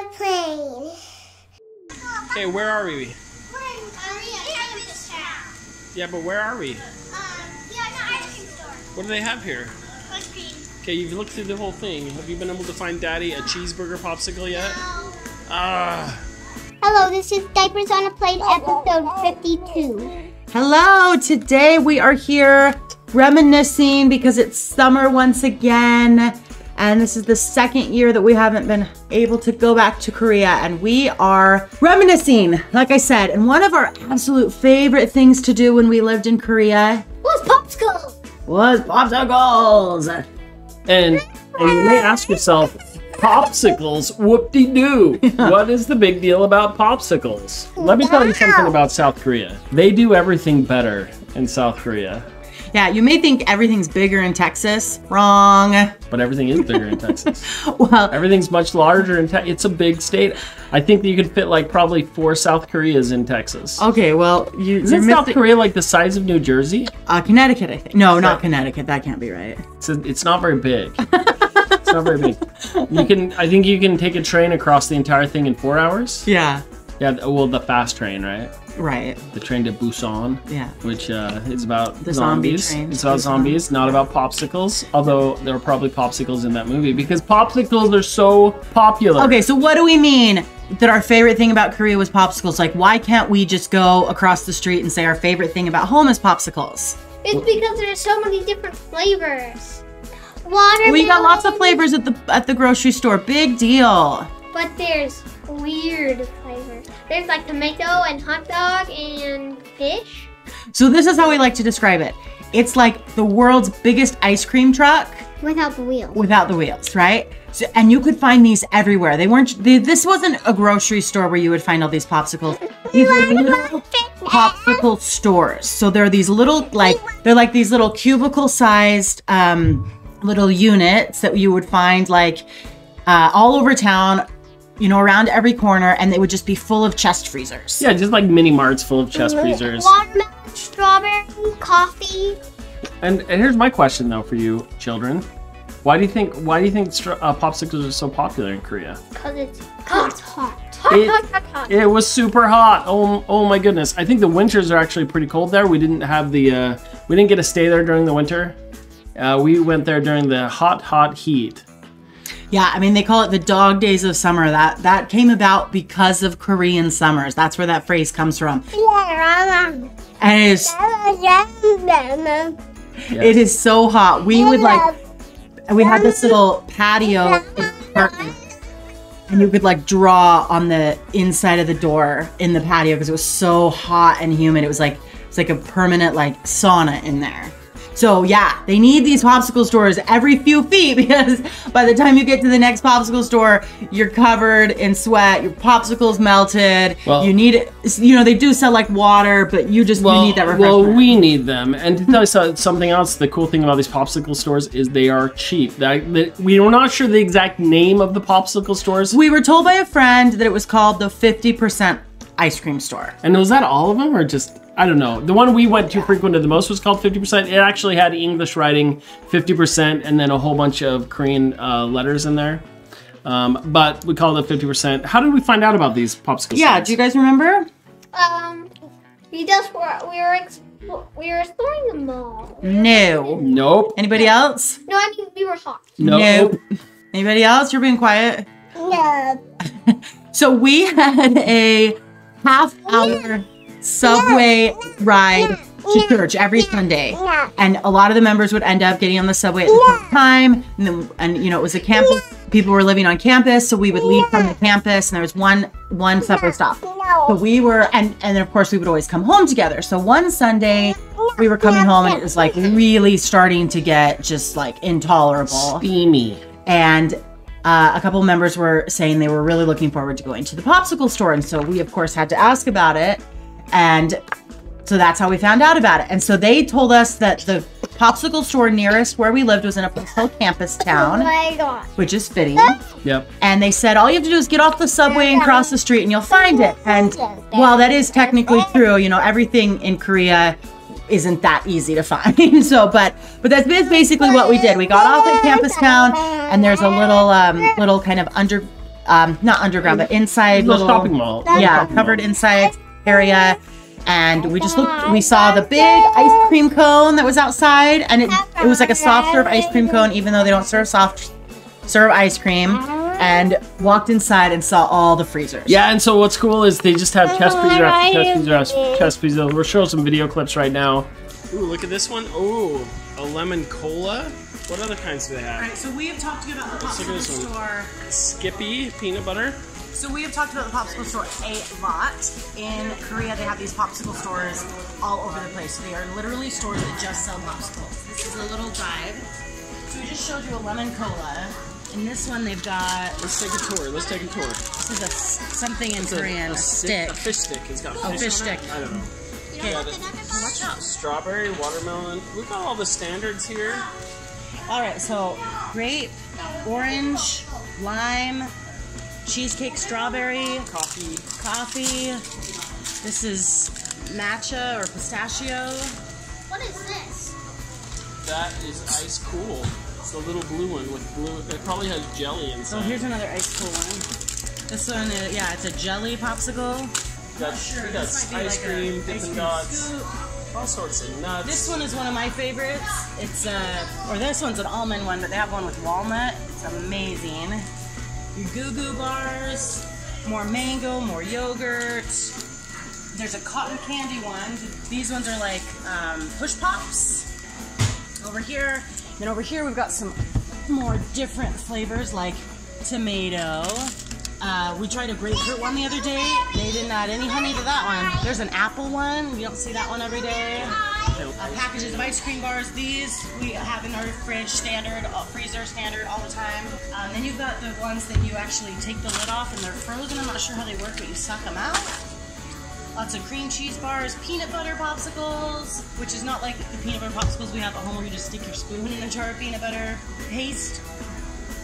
a plane. Okay, where are we? We're in this town. Yeah, but where are we? Yeah, the ice cream store. What do they have here? Ice cream. Okay, you've looked through the whole thing. Have you been able to find Daddy a cheeseburger popsicle yet? No. Ah. Hello, this is Diapers on a Plate, episode 52. Hello, today we are here reminiscing because it's summer once again. And this is the second year that we haven't been able to go back to Korea. And we are reminiscing, like I said. And one of our absolute favorite things to do when we lived in Korea was popsicles. was popsicles. And you may ask yourself, popsicles, whoop-de-doo. What is the big deal about popsicles? Let me tell you something about South Korea. They do everything better in South Korea. Yeah, you may think everything's bigger in Texas. Wrong. But everything is bigger in Texas. Well, Everything's much larger in Texas. It's a big state. I think that you could fit like probably 4 South Koreas in Texas. okay, well, Isn't South Korea like the size of New Jersey? Connecticut, I think. No, not Connecticut. That can't be right. It's not very big. It's not very big. I think you can take a train across the entire thing in 4 hours. Yeah, Yeah, well, the fast train, right? right. The train to Busan. Yeah. Which is about The zombie zombies. train. It's about zombies, not about popsicles. Although there were probably popsicles in that movie because popsicles are so popular. Okay, so what do we mean that our favorite thing about Korea was popsicles? Like, why can't we just go across the street and say our favorite thing about home is popsicles? It's because there's so many different flavors. Watermelon. We got lots of flavors at the grocery store. Big deal. But there's weird flavors. There's like tomato and hot dog and fish. So this is how we like to describe it. It's like the world's biggest ice cream truck Without the wheel. without the wheels, right? So, and you could find these everywhere. This wasn't a grocery store where you would find all these popsicles. These were little popsicle stores. So there are these little, they're like these little cubicle-sized little units that you would find like all over town, you know, around every corner, and they would just be full of chest freezers. Yeah, just like mini marts full of chest freezers. Watermelon, strawberry, coffee. And here's my question though for you children. Why do you think popsicles are so popular in Korea? Because it's hot. Hot. It was super hot. Oh my goodness. I think the winters are actually pretty cold there. We didn't have we didn't get to stay there during the winter. We went there during the hot heat. Yeah, I mean, they call it the dog days of summer. That came about because of Korean summers. That's where that phrase comes from. And it is so hot. We had this little patio in the apartment, and you could like draw on the inside of the door in the patio because it was so hot and humid. It was like a permanent like sauna in there. So yeah, they need these popsicle stores every few feet because by the time you get to the next popsicle store, you're covered in sweat, your popsicle's melted. Well, you need it, you know, they do sell like water, but you need that refreshment. Well, we need them. And to tell you something else, the cool thing about these popsicle stores is they are cheap. We were not sure the exact name of the popsicle stores. We were told by a friend that it was called the 50% ice cream store. And was that all of them or just... I don't know. The one we went to frequented the most was called 50%. It actually had English writing 50% and then a whole bunch of Korean letters in there. But we called it 50%. How did we find out about these popsicle Yeah, stores? do you guys remember? We were exploring the mall. No. Nope. Anybody else? No, I mean we were hot. Nope. Anybody else? You're being quiet. No. So we had a half-hour subway ride to church every Sunday, and a lot of the members would end up getting on the subway at the same time, and you know, it was a campus, people were living on campus, so we would leave from the campus and there was one subway stop. So we were, and then of course we would always come home together. So one Sunday we were coming home and it was like really starting to get just like intolerable, Steamy. and a couple of members were saying they were really looking forward to going to the popsicle store, and so we of course had to ask about it. And so that's how we found out about it. And so they told us that the popsicle store nearest where we lived was in a place called Campus Town, Oh my God. which is fitting. Yep. And they said, all you have to do is get off the subway and cross the street and you'll find it. And while that is technically true, you know, everything in Korea isn't that easy to find. So, but that's basically what we did. We got off at Campus Town, and there's a little kind of not underground, but inside Little shopping mall. Yeah, covered inside area. And we just looked, we saw the big ice cream cone that was outside, and it was like a soft serve ice cream cone, even though they don't serve soft serve ice cream. And walked inside and saw all the freezers. Yeah, and so what's cool is they just have chest freezer after chest freezer after chest freezer. We're showing some video clips right now. Ooh, look at this one. Ooh, a lemon cola. What other kinds do they have? All right, so we have talked to you about the popsicle store. Skippy peanut butter. So we have talked about the popsicle store a lot. In Korea, they have these popsicle stores all over the place. They are literally stores that just sell popsicles. This is a little dive. So we just showed you a lemon cola. In this one, they've got... Let's take a tour. Let's take a tour. This is something in Korean, a stick. A fish stick. It's got fish stick. I don't know. Okay. Watch out. Strawberry, watermelon. We've got all the standards here. All right, so grape, orange, lime, cheesecake, strawberry, coffee. This is matcha or pistachio. What is this? That is ice cool. It's the little blue one with blue. It probably has jelly inside. Oh, here's another ice cool one. This one, yeah, it's a jelly popsicle. We got ice cream, Dippin' Dots, all sorts of nuts. This one is one of my favorites. It's or this one's an almond one, but they have one with walnut. It's amazing. Your Goo Goo bars, more mango, more yogurt. There's a cotton candy one. These ones are like push pops. Over here, and over here we've got some more different flavors like tomato. We tried a grapefruit one the other day. They didn't add any honey to that one. There's an apple one. You don't see that one every day. Packages of ice cream bars. These we have in our fridge standard, freezer standard all the time. Then you've got the ones that you actually take the lid off and they're frozen. I'm not sure how they work, but you suck them out. Lots of cream cheese bars, peanut butter popsicles, which is not like the peanut butter popsicles we have at home where you just stick your spoon in a jar of peanut butter.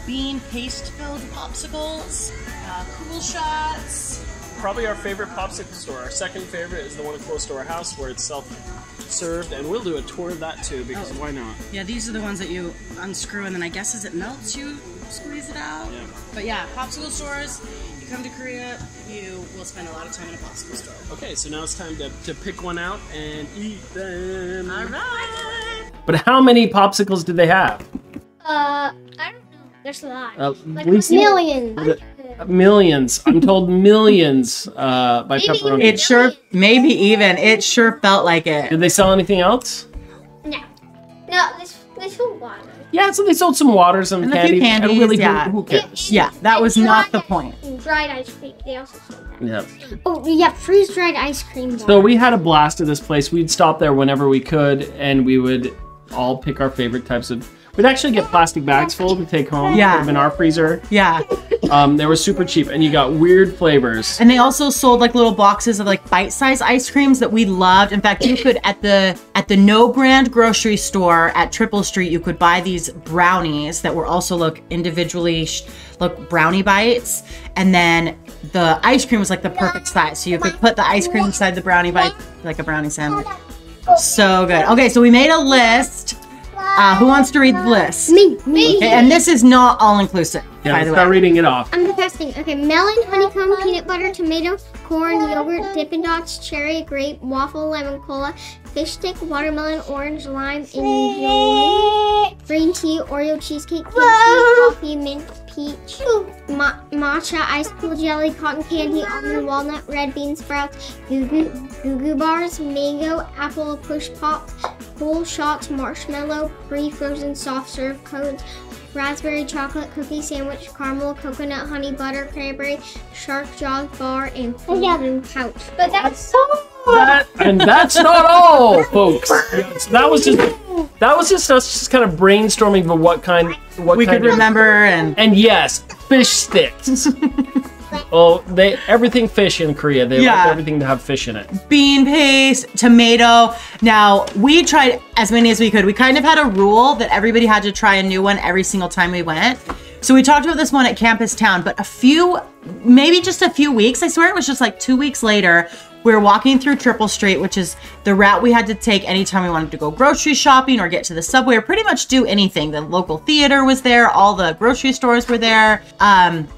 Bean paste filled popsicles, cool shots. Probably our favorite popsicle store. Our second favorite is the one close to our house where it's self-served, and we'll do a tour of that too because why not? Yeah, these are the ones that you unscrew and then I guess as it melts you squeeze it out. Yeah. But yeah, popsicle stores. Come to Korea, you will spend a lot of time in a popsicle store. Okay, so now it's time to pick one out and eat them. All right. But how many popsicles do they have? I don't know. There's a lot. Like millions. Millions. I'm told millions by maybe Pepperoni. It sure, maybe even. It sure felt like it. Did they sell anything else? No. No, they sold water. Yeah, so they sold some water, some and candy. A few candies, and really, yeah. who cares? Yeah, that was not the point. Dried ice cream. They also sold that. Yeah. Oh, yeah, freeze-dried ice cream bar. So we had a blast at this place. We'd stop there whenever we could, and we would all pick our favorite types of... We'd actually get plastic bags full to take home. Yeah. In our freezer. Yeah. They were super cheap, and you got weird flavors. And they also sold like little boxes of like bite-sized ice creams that we loved. In fact, you could at the no brand grocery store at Triple Street, you could buy these brownies that were also look individually brownie bites, and then the ice cream was like the perfect size, so you could put the ice cream inside the brownie bite like a brownie sandwich. So good. Okay, so we made a list. Who wants to read the list? Me. Okay, and this is not all-inclusive, by the way. Start reading it off. I'm testing. Okay, melon, honeycomb, peanut butter, tomato, corn, yogurt, Dippin' Dots, cherry, grape, waffle, lemon cola, fish stick, watermelon, orange, lime, anjoli, green tea, Oreo cheesecake, kimchi, coffee, mint, peach, matcha, ice cool jelly, cotton candy, almond, walnut, red bean sprouts, Goo Goo bars, mango, apple, push pops, cool shots, marshmallow, pre-frozen soft serve cones, raspberry chocolate cookie sandwich, caramel, coconut, honey butter, cranberry, shark jaws bar, and frozen pouch. But that's and that's not all, folks. That was just us just kind of brainstorming for what we could remember and yes, fish sticks. Oh, everything fish in Korea. They like everything to have fish in it. Bean paste, tomato. Now, we tried as many as we could. We kind of had a rule that everybody had to try a new one every single time we went. So we talked about this one at Campus Town, but maybe just a few weeks, I swear it was just like 2 weeks later, We were walking through Triple Street, which is the route we had to take anytime we wanted to go grocery shopping or get to the subway or pretty much do anything. The local theater was there. All the grocery stores were there.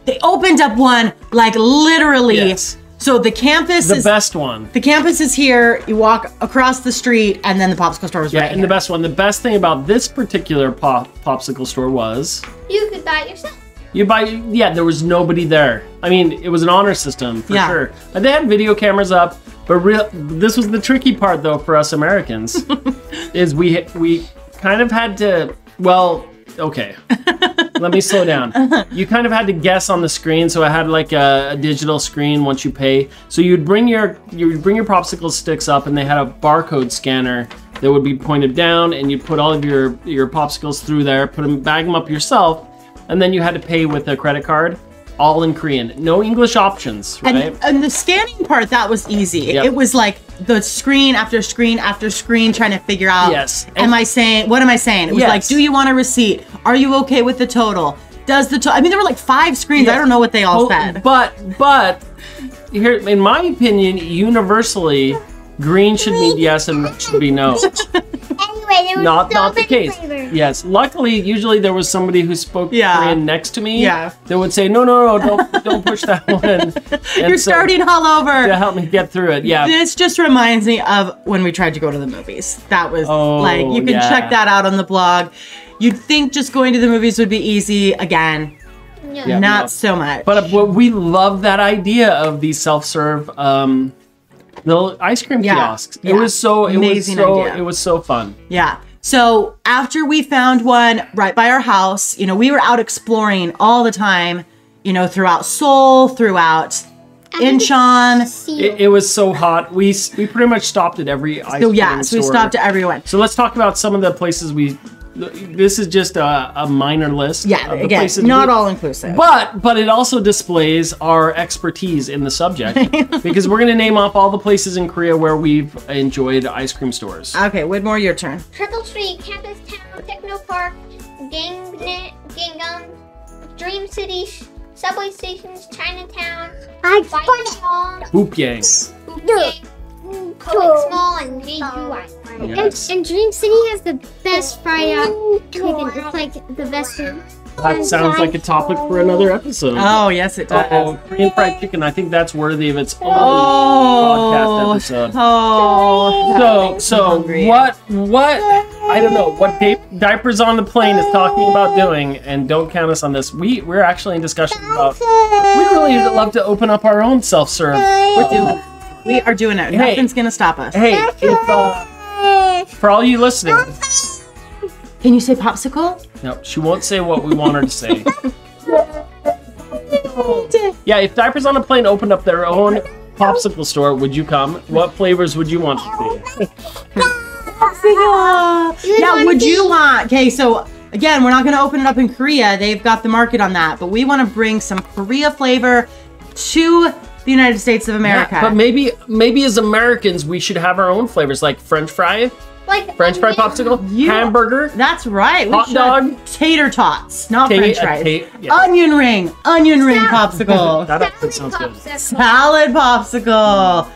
They opened up one like literally. Yes. So the campus The best one. The campus is here. You walk across the street and then the popsicle store was right And here. the best one. The best thing about this particular popsicle store was You could buy it yourself. there was nobody there. I mean, it was an honor system for Yeah. sure. And they had video cameras up, but this was the tricky part though for us Americans, is we kind of had to, well, okay. Let me slow down. You kind of had to guess on the screen, so I had like a digital screen once you pay. So you'd bring your popsicle sticks up, and they had a barcode scanner that would be pointed down, and you'd put all of your popsicles through there, bag them up yourself, and then you had to pay with a credit card, all in Korean. No English options, right? And the scanning part, that was easy. Yep. It was like the screen after screen after screen trying to figure out, Yes. what am I saying? It was Yes. like, do you want a receipt? Are you okay with the total? Does the total, I mean, there were like 5 screens. I don't know what they all said. But here, in my opinion, universally, green should mean yes and red should be no. Anyway, there was Not the many case. flavors. Yes. Luckily, usually there was somebody who spoke Korean next to me. Yeah. That would say, no, don't push that one. And You're so- starting all over. to help me get through it. Yeah. This just reminds me of when we tried to go to the movies. That was like, you can yeah. check that out on the blog. You'd think just going to the movies would be easy. Again, Yeah, not no. so much. But we love that idea of these self-serve little ice cream kiosks. It Yeah. was so Amazing idea. it was so fun. Yeah. So after we found one right by our house, we were out exploring all the time, throughout Seoul, throughout Incheon. It was so hot. We pretty much stopped at every ice cream store. So we stopped at everyone. So let's talk about some of the places this is just a minor list. Yeah, of the again, places not all inclusive. But it also displays our expertise in the subject because we're going to name off all the places in Korea where we've enjoyed ice cream stores. Okay, Widmore, your turn. Triple Street, Campus Town, Techno Park, Gangnam, Dream City, subway stations, Chinatown, Fight Mall, Hoop Yang. Comic Mall, and JUI. Yes. And Dream City has the best fried chicken. It's like the best one. That sounds like a topic for another episode. Oh, yes, it does. Oh, Korean fried chicken. I think that's worthy of its own Oh. podcast episode. Oh. So hungry. what I don't know what diapers on the plane is talking about doing, and don't count us on this. We're actually in discussion about we'd really love to open up our own self-serve. We are doing it. Hey. Nothing's going to stop us. Hey, if for all you listening, Can you say popsicle? no, she won't say what we want her to say. Yeah, if Diapers on a Plane opened up their own popsicle store, would you come? What flavors would you want to see? Yeah, would you want? Okay, so again, we're not going to open it up in Korea. They've got the market on that, but we want to bring some Korea flavor to the United States of America. Yeah, but maybe as Americans, we should have our own flavors, like French fry popsicle, hamburger. That's right. We Hot should. dog. Tater tots, not French fries. yeah. Onion ring popsicle. That actually sounds good. Salad popsicle.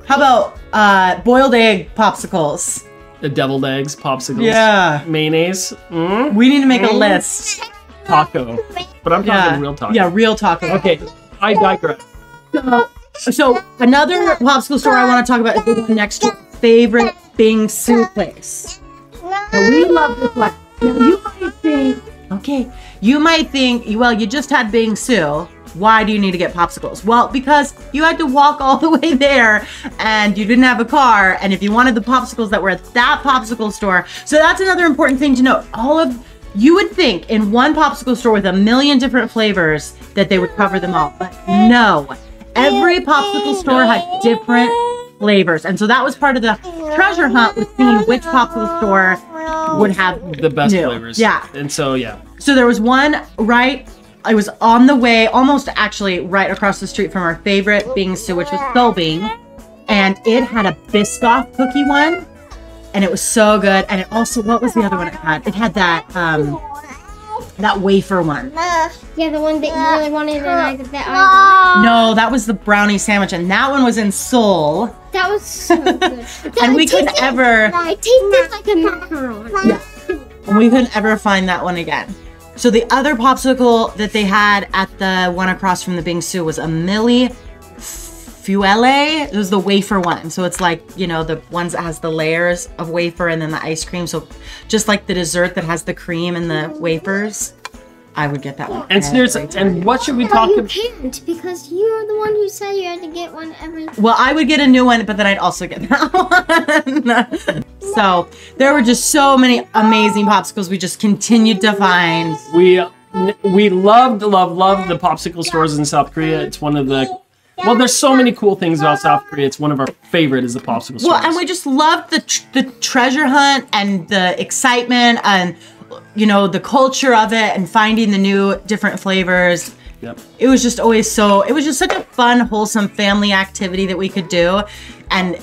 How about boiled egg popsicles? The deviled eggs popsicles. Yeah. Mayonnaise. We need to make a list. Taco. But I'm talking real taco. Yeah, real taco. Okay, I digress. So another popsicle store I want to talk about is the one next to our favorite bingsu place. Now, we love this one. Now, you might think, well, you just had bingsu. Why do you need to get popsicles? Well, because you had to walk all the way there and you didn't have a car. And if you wanted the popsicles that were at that popsicle store. So that's another important thing to note. You would think in one popsicle store with 1 million different flavors that they would cover them all. But no, every popsicle store had different flavors. And so that was part of the treasure hunt, was seeing which popsicle store would have the best new. flavors. Yeah. And so, yeah. So there was one I was on the way, almost actually right across the street from our favorite bingsu, which was Sobing. And it had a Biscoff cookie one. And it was so good. And it also, what was the other one it had? It had that That wafer one. Yeah, the one that you really wanted and I got. No, that was the brownie sandwich, and that one was in Seoul. That was so good. And we couldn't ever. It tasted like a macaron. Yeah. And we couldn't ever find that one again. So the other popsicle that they had at the one across from the Bingsu was a Milli Fuele. It was the wafer one. So it's like, you know, the ones that has the layers of wafer and then the ice cream. So just like the dessert that has the cream and the wafers. I would get that one. And seriously, and what should we talk You about? can't because you're the one who said you had to get one every. Well, I would get a new one, but then I'd also get that one. So there were just so many amazing popsicles we just continued to find. We love the popsicle stores in South Korea. It's one of the, well, there's so many cool things about South Korea. It's one of our favorite is the popsicle stores. Well, and we just loved the treasure hunt and the excitement and, you know, the culture of it and finding the new different flavors. Yep. It was just always it was just such a fun, wholesome family activity that we could do and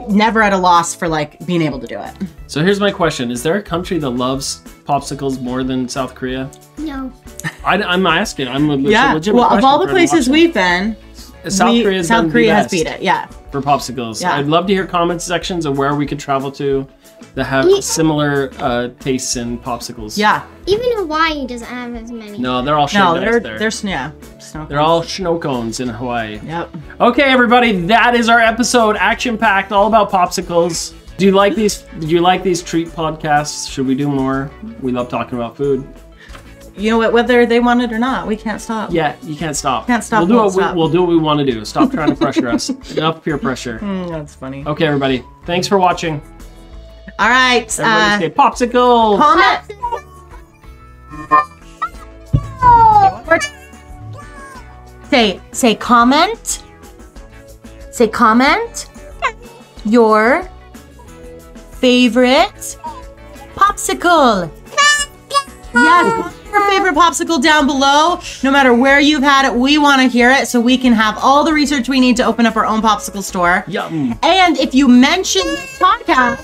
never at a loss for like being able to do it. So here's my question. Is there a country that loves popsicles more than South Korea? No. I'm asking. I'm a Yeah. legitimate Well, of all the question for places we've been, South Korea has beat it. Yeah. for popsicles. Yeah. I'd love to hear comment sections of where we could travel to that have similar tastes in popsicles. Yeah. Even Hawaii doesn't have as many. No, they're all No, there. they're snow. They're all snow cones in Hawaii. Yep. Okay, everybody, that is our episode. Action-packed, all about popsicles. Do you like these? Did you like these treat podcasts? Should we do more? We love talking about food. You know what? Whether they want it or not, we can't stop. Yeah, you can't stop. Can't stop, We'll do won't what stop. we'll do what we want to do. Stop trying to pressure us. Enough peer pressure. That's funny. Okay, everybody. Thanks for watching. All right. Everybody say popsicles. Comment. Say comment. Say comment your favorite popsicle. Yes, your favorite popsicle down below. No matter where you've had it, we want to hear it so we can have all the research we need to open up our own popsicle store. Yum. And if you mention this podcast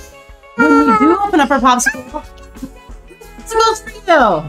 when we do open up our popsicle, popsicles for you.